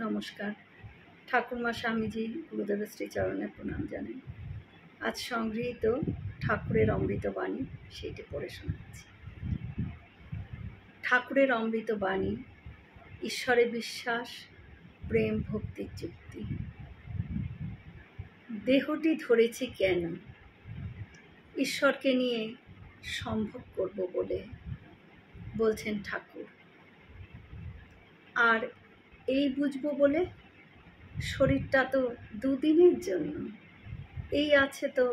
নমস্কার। ঠাকুরমা স্বামীজি গুরুদেবের শ্রীচরণে প্রণাম জানাই। আজ সংগৃহীত ঠাকুরের অমৃত বাণী, সেইটি পড়ে শোনাচ্ছি। ঠাকুরের অমৃত বাণী, ঈশ্বরে বিশ্বাস, প্রেম ভক্তির যুক্তি। দেহটি ধরেছি কেন? ঈশ্বরকে নিয়ে সম্ভব করব বলে, বলছেন ঠাকুর। আর এই বুঝবো বলে, শরীরটা তো দুদিনের জন্য, এই আছে তো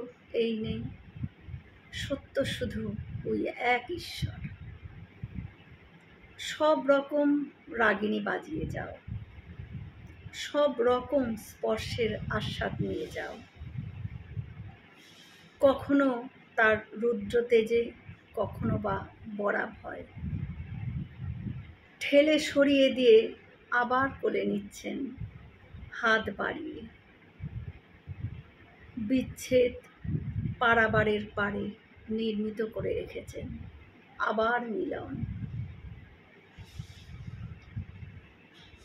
এই নেই, সত্য শুধু ওই এক ঈশ্বর। সব রকম রাগিনী বাজিয়ে যাও, সব রকম স্পর্শের আস্বাদ নিয়ে যাও, কখনো তার রুদ্র তেজে, কখনো বা বড়া ভয় ঠেলে সরিয়ে দিয়ে আবার কোলে নিচ্ছেন হাত বাড়িয়ে। বিচ্ছেদ পারাবারের পারে নির্মিত করে রেখেছেন আবার মিলন।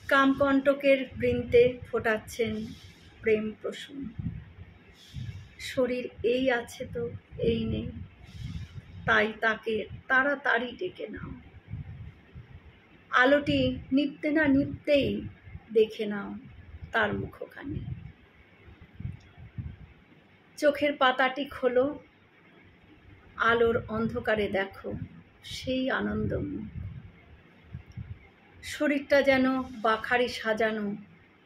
কামকণ্টকের বৃন্তে ফোটাচ্ছেন প্রেম প্রসূন। শরীর এই আছে তো এই নেই, তাই তাকে তাড়াতাড়ি ডেকে নাও। আলোটি নিভতে না নিভতেই দেখে নাও তার মুখখানি। চোখের পাতাটি খোলো, আলোর অন্ধকারে দেখো সেই আনন্দমুখ। শরীরটা যেন বাখারি সাজানো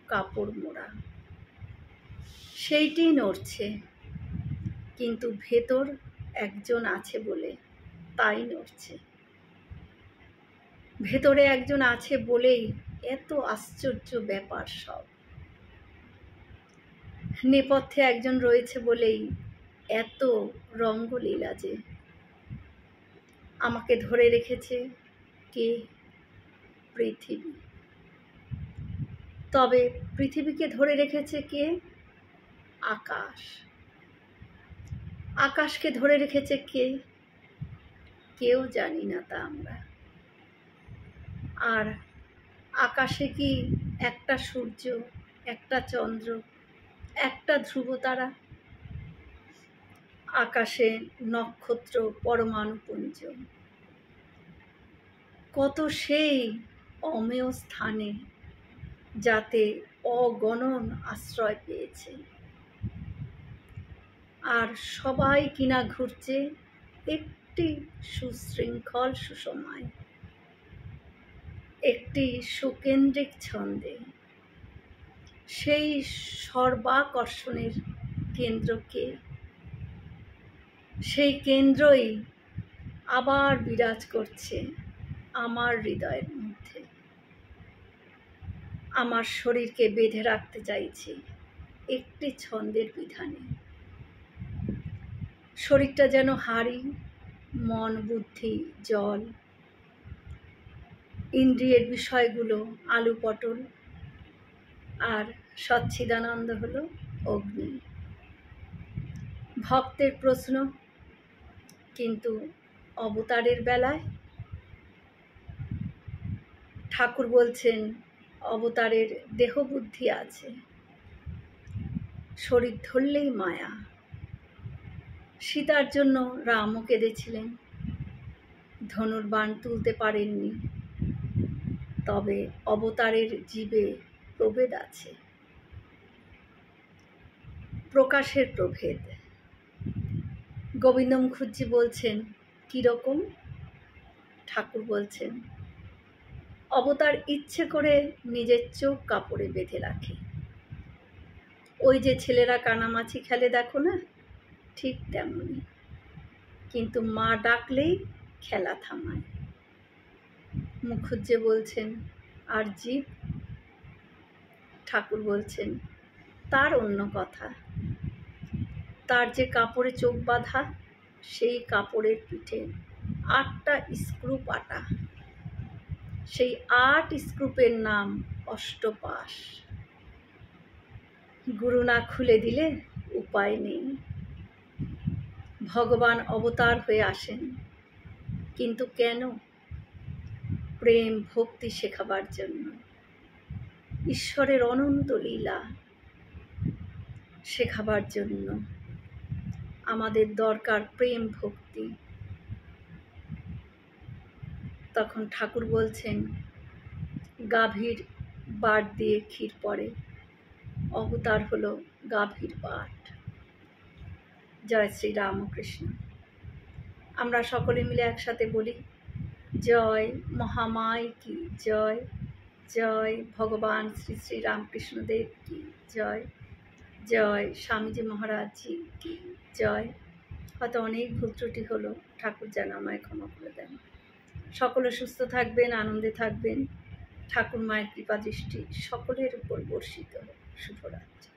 কাপড় মোড়া, সেইটি নড়ছে, কিন্তু ভেতর একজন আছে বলে তাই নড়ছে। ভেতরে একজন আছে বলেই এত আশ্চর্য ব্যাপার সব। নেপথ্যে একজন রয়েছে বলেই এত রঙ্গলীলা যে। আমাকে ধরে রেখেছে কে? পৃথিবী। তবে পৃথিবীকে ধরে রেখেছে কে? আকাশ। আকাশকে ধরে রেখেছে কে? কেউ জানি না তা আমরা। আর আকাশে কি একটা সূর্য, একটা চন্দ্র, একটা ধ্রুবতারা? আকাশে নক্ষত্র, পরমাণুপুঞ্জ, কত সেই অমেয় স্থানে যাতে অগণন আশ্রয় পেয়েছে। আর সবাই কিনা ঘুরছে একটি সুশৃঙ্খল সুষমায়, একটি সুকেন্দ্রিক ছন্দে। সেই সর্বাকর্ষণের কেন্দ্রকে, সেই কেন্দ্রই আবার বিরাজ করছে আমার হৃদয়ের মধ্যে। আমার শরীরকে বেঁধে রাখতে চাইছি একটি ছন্দের বিধানে। শরীরটা যেন হাড়ি, মন বুদ্ধি জল, ইন্দ্রিয়ের বিষয়গুলো আলু পটল, আর সচ্চিদানন্দ হলো অগ্নি। ভক্তের প্রশ্ন, কিন্তু অবতারের বেলায়? ঠাকুর বলছেন অবতারের দেহ বুদ্ধি আছে, শরীর ধরলেই মায়া। সীতার জন্য রামও কেঁদেছিলেন, ধনুর্বাণ তুলতে পারেননি। তবে অবতারের জীবে প্রভেদ আছে, প্রকাশের প্রভেদ। গোবিন্দ মুখুজ্জি বলছেন কিরকম? ঠাকুর বলছেন অবতার ইচ্ছে করে নিজের চোখ কাপড়ে বেঁধে রাখে। ওই যে ছেলেরা কানামাছি খেলে দেখো না, ঠিক তেমনি। কিন্তু মা ডাকলেই খেলা থামায়। মুখুজ্জে বলছেন আর জীব? ঠাকুর বলছেন তার অন্য কথা। তার যে কাপড়ে চোখ বাঁধা, সেই কাপড়ের পিঠে 8টা স্ক্রু পাটা। সেই 8 স্ক্রুপের নাম অষ্টপাশ। গুরু না খুলে দিলে উপায় নেই। ভগবান অবতার হয়ে আসেন, কিন্তু কেন? প্রেম ভক্তি শেখাবার জন্য। ঈশ্বরের অনন্ত লীলা শেখাবার জন্য আমাদের দরকার প্রেম ভক্তি। তখন ঠাকুর বলছেন, গাভীর বাট দিয়ে ক্ষীর পড়ে, অবতার হলো গাভীর বাট। জয় শ্রী রামকৃষ্ণ। আমরা সকলে মিলে একসাথে বলি, জয় মহামায় কি জয়, জয় ভগবান শ্রী শ্রী রামকৃষ্ণদেব কি জয়, জয় স্বামীজি মহারাজ জি কি জয়। হয়তো অনেক ভুল ত্রুটি হলো, ঠাকুর যেন আমায় ক্ষমা করে দেন। সকলে সুস্থ থাকবেন, আনন্দে থাকবেন। ঠাকুর মায়ের কৃপা দৃষ্টি সকলের উপর বর্ষিত হোক। শুভরাত্রি।